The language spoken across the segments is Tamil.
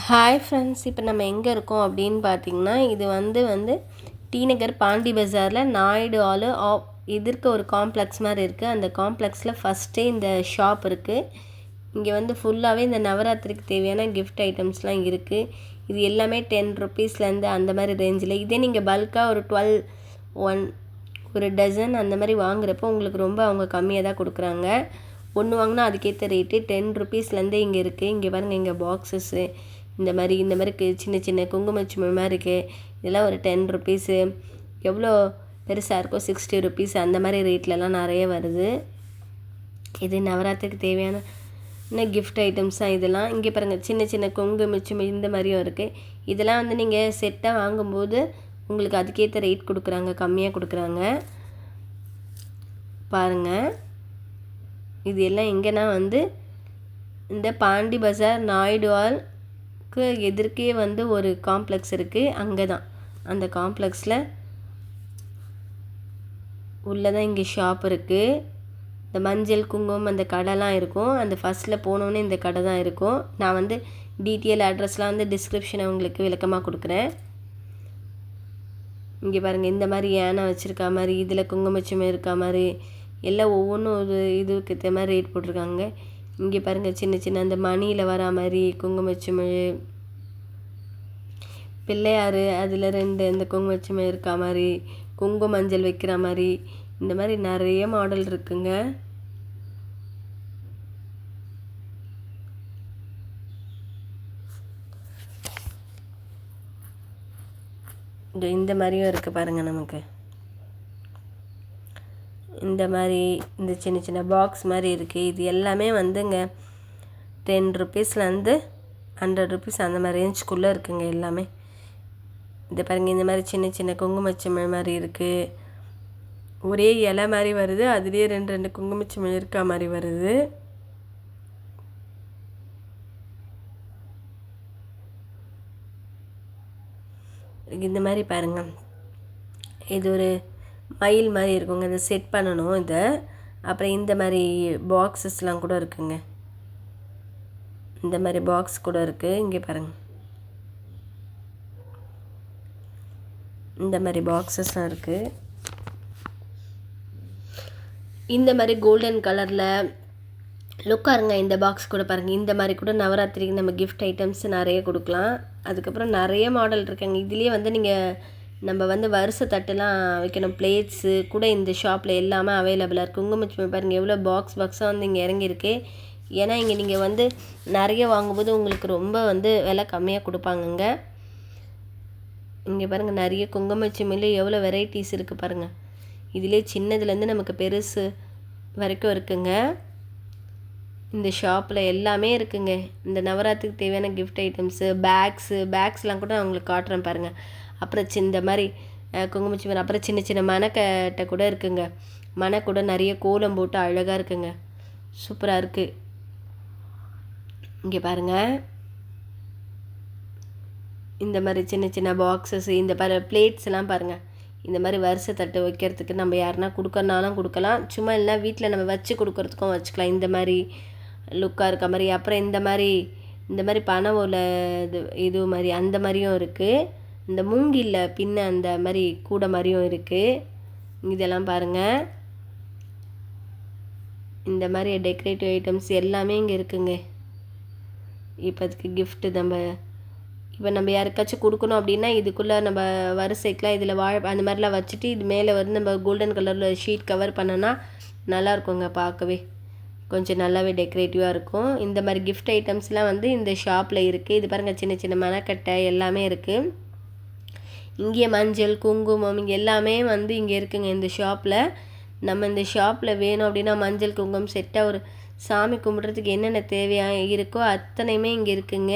ஹாய் ஃப்ரெண்ட்ஸ், இப்போ நம்ம எங்கே இருக்கோம் அப்படின்னு பார்த்தீங்கன்னா, இது வந்து டி நகர் பாண்டி பஜாரில் நாயுடு ஹாலு எதிர்க்க ஒரு காம்ப்ளெக்ஸ் மாதிரி இருக்குது. அந்த காம்ப்ளெக்ஸில் ஃபஸ்ட்டே இந்த ஷாப் இருக்குது. இங்கே வந்து ஃபுல்லாகவே இந்த நவராத்திரிக்கு தேவையான கிஃப்ட் ஐட்டம்ஸ்லாம் இருக்குது. இது எல்லாமே 10 ருபீஸ்லேருந்து அந்த மாதிரி ரேஞ்சில். இதே நீங்கள் பல்காக ஒரு 1 ஒரு டசன் அந்த மாதிரி வாங்குறப்போ உங்களுக்கு ரொம்ப அவங்க கம்மியாக தான் கொடுக்குறாங்க. ஒன்று வாங்கினா அதுக்கேற்ற ரேட்டு 10 ருபீஸ்லேருந்தே இங்கே இருக்குது. இங்கே பாருங்கள், இங்கே பாக்ஸஸ்ஸு இந்த மாதிரி சின்ன சின்ன குங்குமச்சுமை மாதிரி இருக்குது. இதெல்லாம் ஒரு 10 ருபீஸு. எவ்வளோ பெருசாக இருக்கோ 60 ருபீஸ் அந்த மாதிரி ரேட்லலாம் நிறைய வருது. இது நவராத்திரிக்கு தேவையான கிஃப்ட் ஐட்டம்ஸ் தான் இதெல்லாம். இங்கே பாருங்கள், சின்ன சின்ன குங்குமச்சுமை இந்த மாதிரியும் இருக்குது. இதெல்லாம் வந்து நீங்கள் செட்டாக வாங்கும்போது உங்களுக்கு அதுக்கேற்ற ரேட் கொடுக்குறாங்க, கம்மியாக கொடுக்குறாங்க. பாருங்கள், இது எல்லாம் எங்கன்னா வந்து இந்த பாண்டி பஜார் நாயுடு ஹால் எதிர்க்கே வந்து ஒரு காம்ப்ளெக்ஸ் இருக்குது. அங்கே தான், அந்த காம்ப்ளெக்ஸில் உள்ளதான் இங்கே ஷாப் இருக்குது. இந்த மஞ்சள் குங்குமம் அந்த கடைலாம் இருக்கும். அந்த ஃபஸ்ட்டில் போனோன்னே இந்த கடை தான் இருக்கும். நான் வந்து டீட்டெயில் அட்ரஸ்லாம் வந்து டிஸ்கிரிப்ஷனை உங்களுக்கு விளக்கமாக கொடுக்குறேன். இங்கே பாருங்கள், இந்த மாதிரி யானை வச்சுருக்கா மாதிரி, இதில் குங்குமச்சுமை இருக்கா மாதிரி எல்லாம் ஒவ்வொன்றும் ஒரு இதுக்கு ஏற்ற மாதிரி ரேட் போட்டிருக்காங்க. இங்கே பாருங்கள், சின்ன சின்ன அந்த மணியில் வரா மாதிரி குங்குமச்சுமை, பிள்ளையார் அதில் 2 இந்த குங்குமச்சுமை இருக்கா மாதிரி, குங்கும மஞ்சள் வைக்கிற மாதிரி, இந்த மாதிரி நிறைய மாடல் இருக்குங்க. இந்த மாதிரியும் இருக்குது பாருங்கள். நமக்கு இந்த மாதிரி இந்த சின்ன சின்ன பாக்ஸ் மாதிரி இருக்குது. இது எல்லாமே வந்துங்க 10 ருபீஸ்லேருந்து 100 ருபீஸ் அந்த மாதிரி ரேஞ்சுக்குள்ளே இருக்குங்க எல்லாமே. இது பாருங்கள், இந்த மாதிரி சின்ன சின்ன குங்குமச்சுமை மாதிரி இருக்குது. ஒரே இலை மாதிரி வருது, அதுலேயே 2 குங்குமச்சுமை இருக்கா மாதிரி வருது. இந்த மாதிரி பாருங்கள், இது ஒரு மயில் மாதிரி இருக்குங்க. இதை செட் பண்ணணும் இதை. அப்புறம் இந்த மாதிரி பாக்ஸஸ்லாம் கூட இருக்குங்க. இந்த மாதிரி பாக்ஸ் கூட இருக்குது. இங்கே பாருங்கள், இந்த மாதிரி பாக்ஸஸ்லாம் இருக்குது. இந்த மாதிரி கோல்டன் கலரில் லுக்காருங்க. இந்த பாக்ஸ் கூட பாருங்கள். இந்த மாதிரி கூட நவராத்திரிக்கு நம்ம கிஃப்ட் ஐட்டம்ஸ் நிறைய கொடுக்கலாம். அதுக்கப்புறம் நிறைய மாடல் இருக்குங்க. இதுலேயே வந்து நீங்கள் நம்ம வந்து வரிசை தட்டுலாம் வைக்கணும், பிளேட்ஸு கூட இந்த ஷாப்பில் எல்லாமே அவைலபிளாக இருக்குது. குங்குமச்சுமை பாருங்கள், எவ்வளோ பாக்ஸாக வந்து இங்கே இறங்கியிருக்கு. ஏன்னா இங்கே நீங்கள் வந்து நிறைய வாங்கும்போது உங்களுக்கு ரொம்ப வந்து விலை கம்மியாக கொடுப்பாங்கங்க. இங்கே பாருங்கள், நிறைய குங்குமச்சுமையிலே எவ்வளோ வெரைட்டிஸ் இருக்குது பாருங்கள். இதிலே சின்னதுலேருந்து நமக்கு பெருசு வரைக்கும் இருக்குங்க. இந்த ஷாப்பில் எல்லாமே இருக்குங்க. இந்த நவராத்திரிக்கு தேவையான கிஃப்ட் ஐட்டம்ஸு, பேக்ஸ்லாம் கூட நான் உங்களுக்கு காட்டுறேன் பாருங்கள். அப்புறம் இந்த மாதிரி குங்குமச்சுமை, அப்புறம் சின்ன சின்ன மணக்கட்டை கூட இருக்குங்க. மணை கூட நிறைய கோலம் போட்டு அழகாக இருக்குங்க, சூப்பராக இருக்குது. இங்கே பாருங்கள், இந்த மாதிரி சின்ன சின்ன பாக்ஸஸ், இந்த பிளேட்ஸ்லாம் பாருங்கள். இந்த மாதிரி வரிசை தட்டு வைக்கிறதுக்கு நம்ம யாருன்னா கொடுக்கறனாலும் கொடுக்கலாம், சும்மா இல்லைனா வீட்டில் நம்ம வச்சு கொடுக்குறதுக்கும் வச்சுக்கலாம். இந்த மாதிரி லுக்காக இருக்க மாதிரி. அப்புறம் இந்த மாதிரி பனை ஓலை இது மாதிரி அந்த மாதிரியும் இருக்குது. இந்த மூங்கில்ல பின்ன அந்த மாதிரி கூடை மாதிரியும் இருக்குது. இதெல்லாம் பாருங்கள், இந்த மாதிரி டெக்கரேட்டிவ் ஐட்டம்ஸ் எல்லாமே இங்கே இருக்குங்க. இப்போதுக்கு கிஃப்ட்டு நம்ம யாருக்காச்சும் கொடுக்கணும் அப்படின்னா இதுக்குள்ளே நம்ம வரிசைக்கெலாம் இதில் அந்த மாதிரிலாம் வச்சுட்டு இது மேலே வந்து நம்ம கோல்டன் கலரில் ஷீட் கவர் பண்ணோன்னா நல்லாயிருக்குங்க, பார்க்கவே கொஞ்சம் நல்லாவே டெக்கரேட்டிவாக இருக்கும். இந்த மாதிரி கிஃப்ட் ஐட்டம்ஸ்லாம் வந்து இந்த ஷாப்பில் இருக்குது. இது பாருங்கள், சின்ன சின்ன மணக்கட்டை எல்லாமே இருக்குது. இங்கே மஞ்சள் குங்குமம் இங்கே எல்லாமே வந்து இங்கே இருக்குங்க இந்த ஷாப்பில். நம்ம இந்த ஷாப்பில் வேணும் அப்படின்னா மஞ்சள் குங்குமம் செட்டாக ஒரு சாமி கும்பிட்றதுக்கு என்னென்ன தேவையாக இருக்கோ அத்தனையுமே இங்கே இருக்குங்க.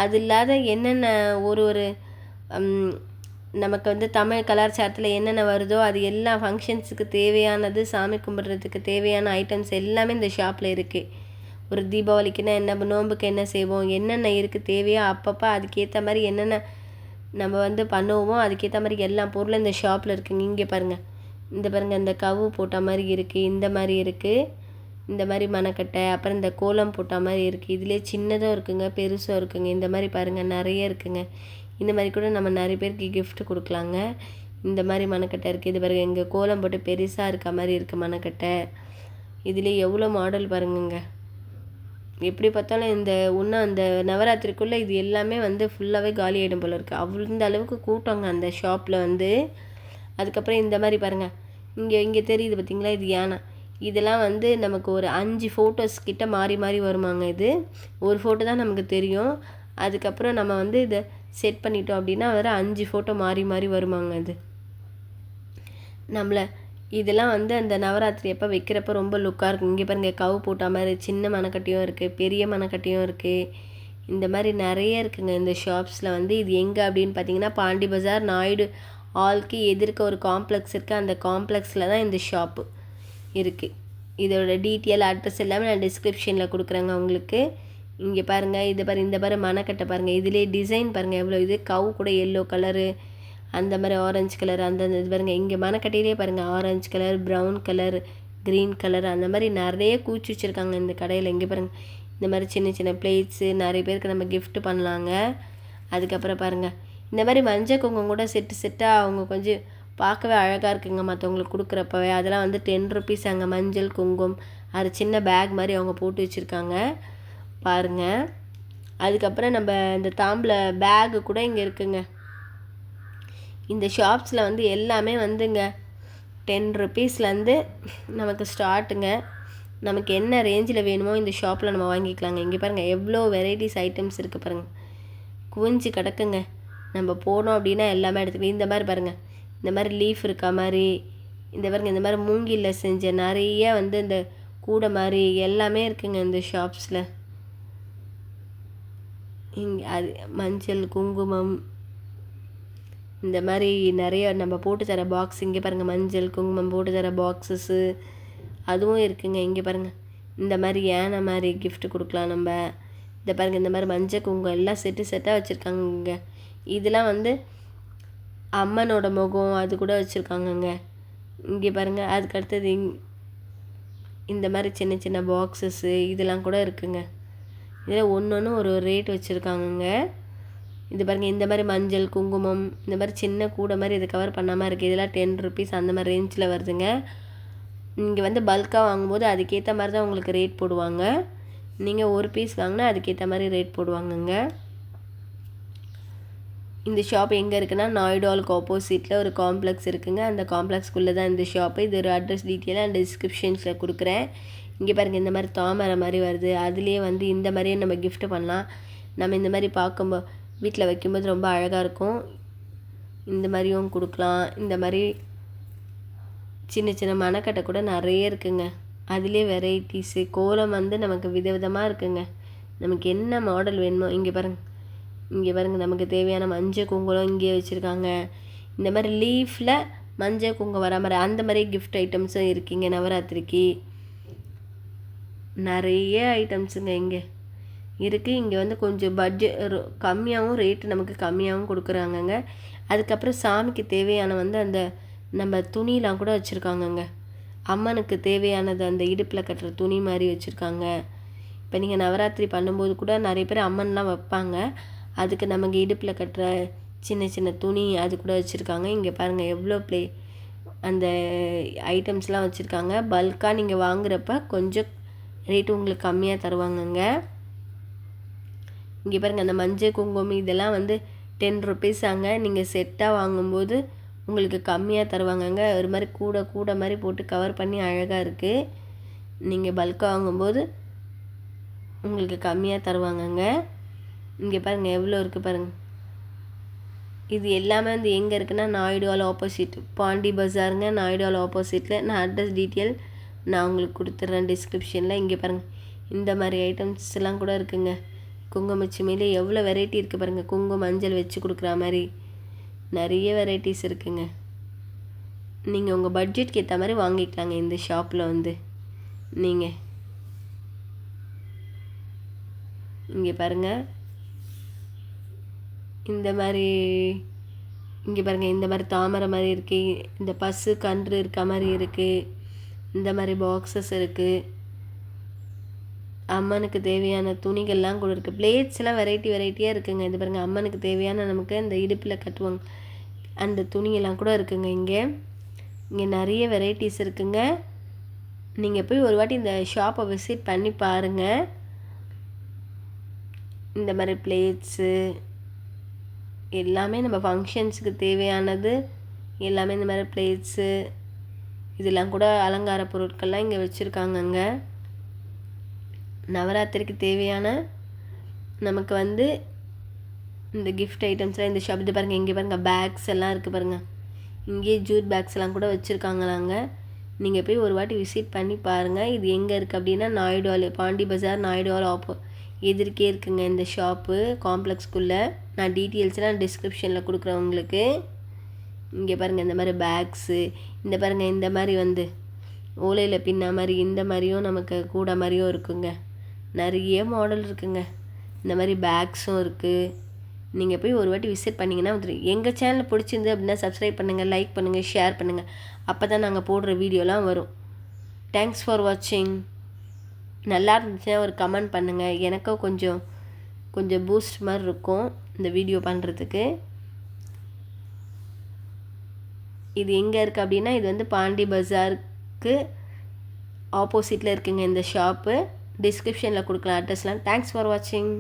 அது இல்லாத என்னென்ன ஒரு நமக்கு வந்து தமிழ் கலாச்சாரத்தில் என்னென்ன வருதோ அது எல்லா ஃபங்க்ஷன்ஸுக்கு தேவையானது, சாமி கும்பிட்றதுக்கு தேவையான ஐட்டம்ஸ் எல்லாமே இந்த ஷாப்பில் இருக்குது. ஒரு தீபாவளிக்குன்னா என்ன, நோன்புக்கு என்ன செய்வோம், என்னென்ன இருக்குது தேவையோ அப்பப்போ அதுக்கேற்ற மாதிரி என்னென்ன நம்ம வந்து பண்ணுவோமோ அதுக்கேற்ற மாதிரி எல்லா பொருளும் இந்த ஷாப்பில் இருக்குங்க. இங்கே பாருங்கள், இந்த கவு போட்ட மாதிரி இருக்குது, இந்த மாதிரி இருக்குது. இந்த மாதிரி மணக்கட்டை, அப்புறம் இந்த கோலம் போட்ட மாதிரி இருக்குது. இதிலே சின்னதும் இருக்குங்க, பெருசும் இருக்குங்க. இந்த மாதிரி பாருங்கள் நிறைய இருக்குங்க. இந்த மாதிரி கூட நம்ம நிறைய பேருக்கு gift கொடுக்கலாங்க. இந்த மாதிரி மணக்கட்டை இருக்குது. இது பாருங்கள், இங்கே கோலம் போட்டு பெருசாக இருக்க மாதிரி இருக்குது மணக்கட்டை. இதிலே எவ்வளோ மாடல் பாருங்கங்க. எப்படி பார்த்தாலும் இன்னும் அந்த நவராத்திரிக்குள்ளே இது எல்லாமே வந்து ஃபுல்லாகவே காலி ஆகிடும் போல இருக்குது. இந்த அளவுக்கு கூட்டங்க அந்த ஷாப்பில் வந்து. அதுக்கப்புறம் இந்த மாதிரி பாருங்கள், இங்கே தெரியுது பார்த்தீங்களா, இது யானை. இதெல்லாம் வந்து நமக்கு ஒரு 5 ஃபோட்டோஸ் கிட்ட மாறி மாறி வருமாங்க. இது ஒரு ஃபோட்டோ தான் நமக்கு தெரியும். அதுக்கப்புறம் நம்ம வந்து இதை செட் பண்ணிட்டோம் அப்படின்னா வேறு 5 ஃபோட்டோ மாறி மாறி வருமாங்க. இது இதெல்லாம் வந்து அந்த நவராத்திரி அப்போ வைக்கிறப்ப ரொம்ப லுக்காக இருக்கும். இங்கே பாருங்கள், கவு போட்ட மாதிரி சின்ன மணக்கட்டையும் இருக்குது, பெரிய மணக்கட்டையும் இருக்குது. இந்த மாதிரி நிறைய இருக்குங்க இந்த ஷாப்ஸில் வந்து. இது எங்கே அப்படின்னு பார்த்தீங்கன்னா, பாண்டி பஜார் நாயுடு ஆல்க்கு எதிர்க்க ஒரு காம்ப்ளெக்ஸ் இருக்குது. அந்த காம்ப்ளெக்ஸில் தான் இந்த ஷாப்பு இருக்குது. இதோட டீட்டெயில் அட்ரஸ் எல்லாமே நான் டிஸ்கிரிப்ஷனில் கொடுக்குறேங்க உங்களுக்கு. இங்கே பாருங்கள், இந்த பாரு மணக்கட்டை பாருங்கள். இதிலே டிசைன் பாருங்கள் எவ்வளோ. இது கவு கூட எல்லோ கலரு, அந்த மாதிரி ஆரஞ்சு கலர், இது பாருங்கள். இங்கே மணக்கட்டையிலே பாருங்கள், orange colour, brown colour, green colour, அந்த மாதிரி நிறைய கூச்சி வச்சுருக்காங்க இந்த கடையில். இங்கே பாருங்கள், இந்த மாதிரி சின்ன சின்ன பிளேட்ஸு நிறைய பேருக்கு நம்ம gift பண்ணலாங்க. அதுக்கப்புறம் பாருங்கள், இந்த மாதிரி மஞ்சள் குங்குமம் கூட செட்டாக அவங்க கொஞ்சம் பார்க்கவே அழகாக இருக்குங்க மற்றவங்களுக்கு கொடுக்குறப்பவே. அதெல்லாம் வந்து 10 ருபீஸ் அங்கே மஞ்சள் குங்குமம். அது சின்ன பேக் மாதிரி அவங்க போட்டு வச்சுருக்காங்க பாருங்கள். அதுக்கப்புறம் நம்ம இந்த தாம்பூல பேகு கூட இங்கே இருக்குங்க. இந்த ஷாப்ஸில் வந்து எல்லாமே வந்துங்க 10 ருபீஸ்லேருந்து நமக்கு ஸ்டார்ட்டுங்க. நமக்கு என்ன ரேஞ்சில் வேணுமோ இந்த ஷாப்பில் நம்ம வாங்கிக்கலாங்க. இங்கே பாருங்கள் எவ்வளோ வெரைட்டிஸ் ஐட்டம்ஸ் இருக்குது பாருங்கள், குவிஞ்சு கிடக்குங்க. நம்ம போனோம் அப்படின்னா எல்லாமே எடுத்துக்கலாம். இந்த மாதிரி பாருங்கள், இந்த மாதிரி லீஃப் இருக்க மாதிரி, இந்த பாருங்கள், இந்த மாதிரி மூங்கிலில் செஞ்ச நிறைய வந்து இந்த கூடை மாதிரி எல்லாமே இருக்குங்க இந்த ஷாப்ஸில். இங்கே அது மஞ்சள் குங்குமம் இந்த மாதிரி நிறைய நம்ம போட்டு தர பாக்ஸ். இங்கே பாருங்கள், மஞ்சள் குங்குமம் போட்டு தர பாக்ஸஸ்ஸு அதுவும் இருக்குங்க. இங்கே பாருங்கள், இந்த மாதிரி யானை மாதிரி gift கொடுக்கலாம் நம்ம. இந்த பாருங்கள், இந்த மாதிரி மஞ்சள் குங்குமம் எல்லாம் செட்டாக வச்சுருக்காங்க. இங்கே இதெல்லாம் வந்து அம்மனோட முகம் அது கூட வச்சுருக்காங்கங்க. இங்கே பாருங்கள், அதுக்கு அடுத்தது இந்த மாதிரி சின்ன சின்ன பாக்ஸஸ்ஸு இதெல்லாம் கூட இருக்குங்க. இதில் ஒன்று ஒரு ரேட் வச்சுருக்காங்கங்க. இது பாருங்கள், இந்த மாதிரி மஞ்சள் குங்குமம் இந்த மாதிரி சின்ன கூடை மாதிரி இதை கவர் பண்ணாமல் இருக்குது. இதெல்லாம் 10 ருபீஸ் அந்த மாதிரி ரேஞ்சில் வருதுங்க. இங்கே வந்து பல்காக வாங்கும்போது அதுக்கேற்ற மாதிரி தான் உங்களுக்கு ரேட் போடுவாங்க. நீங்கள் ஒரு பீஸ் வாங்கினா அதுக்கேற்ற மாதிரி ரேட் போடுவாங்கங்க. இந்த ஷாப் எங்கே இருக்குன்னா, நாயுடு ஆல்க்கு ஆப்போசிட்டில் ஒரு காம்ப்ளெக்ஸ் இருக்குங்க. அந்த காம்ப்ளெக்ஸ்க்குள்ளே தான் இந்த ஷாப்பு. இது ஒரு அட்ரஸ் டீட்டெயிலாக டிஸ்கிரிப்ஷன்ஸில் கொடுக்குறேன். இங்கே பாருங்கள், இந்த மாதிரி தாமரை மாதிரி வருது. அதுலேயே வந்து இந்த மாதிரியே நம்ம gift பண்ணலாம். நம்ம இந்த மாதிரி பார்க்கும்போது வீட்டில் வைக்கும்போது ரொம்ப அழகாக இருக்கும். இந்த மாதிரியும் கொடுக்கலாம். இந்த மாதிரி சின்ன சின்ன மணக்கட்டை கூட நிறைய இருக்குங்க. அதுலேயே வெரைட்டிஸு கோலம் வந்து நமக்கு விதவிதமாக இருக்குங்க. நமக்கு என்ன மாடல் வேணுமோ இங்கே பாருங்கள், நமக்கு தேவையான மஞ்சள் குங்குமம் இங்கே வச்சுருக்காங்க. இந்த மாதிரி லீஃபில் மஞ்சள் குங்குமம் வர மாதிரி அந்த மாதிரி gift ஐட்டம்ஸும் இருக்குங்க. நவராத்திரிக்கு நிறைய ஐட்டம்ஸுங்க இங்கே இருக்குது. இங்கே வந்து கொஞ்சம் பட்ஜெட் கம்மியாகவும் ரேட்டு நமக்கு கம்மியாகவும் கொடுக்குறாங்கங்க. அதுக்கப்புறம் சாமிக்கு தேவையான வந்து அந்த நம்ம துணிலாம் கூட வச்சுருக்காங்கங்க. அம்மனுக்கு தேவையானது அந்த இடுப்பில் கட்டுற துணி மாதிரி வச்சுருக்காங்க. இப்போ நீங்கள் நவராத்திரி பண்ணும்போது கூட நிறைய பேர் அம்மன்லாம் வைப்பாங்க. அதுக்கு நமக்கு இடுப்பில் கட்டுற சின்ன சின்ன துணி அது கூட வச்சுருக்காங்க. இங்கே பாருங்கள் எவ்வளோ அந்த ஐட்டம்ஸ்லாம் வச்சுருக்காங்க. பல்காக நீங்கள் வாங்குகிறப்ப கொஞ்சம் ரேட்டு உங்களுக்கு கம்மியாக தருவாங்கங்க. இங்கே பாருங்கள், அந்த மஞ்சள் குங்குமம் இதெல்லாம் வந்து 10 ருபீஸ் ஆங்க. நீங்கள் செட்டாக வாங்கும்போது உங்களுக்கு கம்மியாக தருவாங்கங்க. ஒரு மாதிரி கூடை மாதிரி போட்டு கவர் பண்ணி அழகாக இருக்குது. நீங்கள் பல்காக வாங்கும்போது உங்களுக்கு கம்மியாக தருவாங்கங்க. இங்கே பாருங்கள் எவ்வளோ இருக்குது பாருங்கள். இது எல்லாமே வந்து எங்கே இருக்குன்னா, நாயுடு ஆல் ஆப்போசிட் பாண்டி பஜாருங்க. நாயுடு ஆல் ஆப்போசிட்டில் நான் அட்ரஸ் டீட்டெயில் நான் உங்களுக்கு கொடுத்துட்றேன் டிஸ்கிரிப்ஷனில். இங்கே பாருங்கள், இந்த மாதிரி ஐட்டம்ஸ் எல்லாம் கூட இருக்குங்க. குங்குமச்சிமையிலே எவ்வளோ வெரைட்டி இருக்குது பாருங்கள். குங்குமம் மஞ்சள் வச்சு கொடுக்குற மாதிரி நிறைய வெரைட்டிஸ் இருக்குங்க. நீங்கள் உங்கள் பட்ஜெட்க்கு ஏற்ற மாதிரி வாங்கிக்கலாங்க இந்த ஷாப்பில் வந்து. நீங்கள் இங்கே பாருங்கள், இந்த மாதிரி இங்கே பாருங்கள், இந்த மாதிரி தாமரை மாதிரி இருக்குது. இந்த பசு கன்று இருக்க மாதிரி இருக்குது. இந்த மாதிரி பாக்ஸஸ் இருக்குது. அம்மனுக்கு தேவையான துணிகள்லாம் கூட இருக்குது. பிளேட்ஸ்லாம் வெரைட்டியாக இருக்குங்க. இது பாருங்கள், அம்மனுக்கு தேவையான நமக்கு இந்த இடுப்பில் கட்டுவாங்க அந்த துணியெல்லாம் கூட இருக்குங்க. இங்கே நிறைய வெரைட்டிஸ் இருக்குங்க. நீங்கள் போய் ஒரு வாட்டி இந்த ஷாப்பை விசிட் பண்ணி பாருங்கள். இந்த மாதிரி பிளேட்ஸு எல்லாமே நம்ம ஃபங்க்ஷன்ஸுக்கு தேவையானது எல்லாமே இந்த மாதிரி பிளேட்ஸு இதெல்லாம் கூட அலங்கார பொருட்கள்லாம் இங்கே வச்சுருக்காங்கங்க. நவராத்திரிக்கு தேவையான நமக்கு வந்து இந்த கிஃப்ட் ஐட்டம்ஸ்லாம் இந்த ஷாப். இது பாருங்கள், இங்கே பாருங்கள் பேக்ஸ் எல்லாம் இருக்குது பாருங்கள். இங்கேயே ஜூட் பேக்ஸ் எல்லாம் கூட வச்சுருக்காங்களாங்க. நீங்கள் போய் ஒரு வாட்டி விசிட் பண்ணி பாருங்கள். இது எங்கே இருக்குது அப்படின்னா நாயுடு ஹால், பாண்டி பஜார் நாயுடு ஹால் எதிர்க்கே இருக்குங்க இந்த ஷாப்பு காம்ப்ளெக்ஸ்குள்ளே. நான் டீட்டெயில்ஸ்லாம் டிஸ்கிரிப்ஷனில் கொடுக்குறேன் உங்களுக்கு. இங்கே பாருங்கள் இந்த மாதிரி பேக்ஸு, இந்த பாருங்கள் இந்த மாதிரி வந்து ஓலையில் பின்ன மாதிரி இந்த மாதிரியும் நமக்கு கூட மாதிரியும் இருக்குங்க. நிறைய மாடல் இருக்குங்க. இந்த மாதிரி பேக்ஸும் இருக்குது. நீங்கள் போய் ஒரு வாட்டி விசிட் பண்ணிங்கன்னா வந்துடும். எங்கள் சேனல் பிடிச்சிருந்து அப்படின்னா சப்ஸ்கிரைப் பண்ணுங்கள், லைக் பண்ணுங்கள், ஷேர் பண்ணுங்கள். அப்போ தான் நாங்கள் போடுற வீடியோலாம் வரும். தேங்க்ஸ் ஃபார் வாட்சிங். நல்லா இருந்துச்சுன்னா ஒரு கமெண்ட் பண்ணுங்கள். எனக்கும் கொஞ்சம் பூஸ்ட் மாதிரி இருக்கும் இந்த வீடியோ பண்ணுறதுக்கு. இது எங்கே இருக்குது அப்படின்னா இது வந்து பாண்டி பஜாருக்கு ஆப்போசிட்டில் இருக்குங்க இந்த ஷாப்பு. டிஸ்கிரிப்ஷனில் கொடுக்கலாம் அட்ரஸ்லாம். தேங்க்ஸ் ஃபார் வாட்சிங்.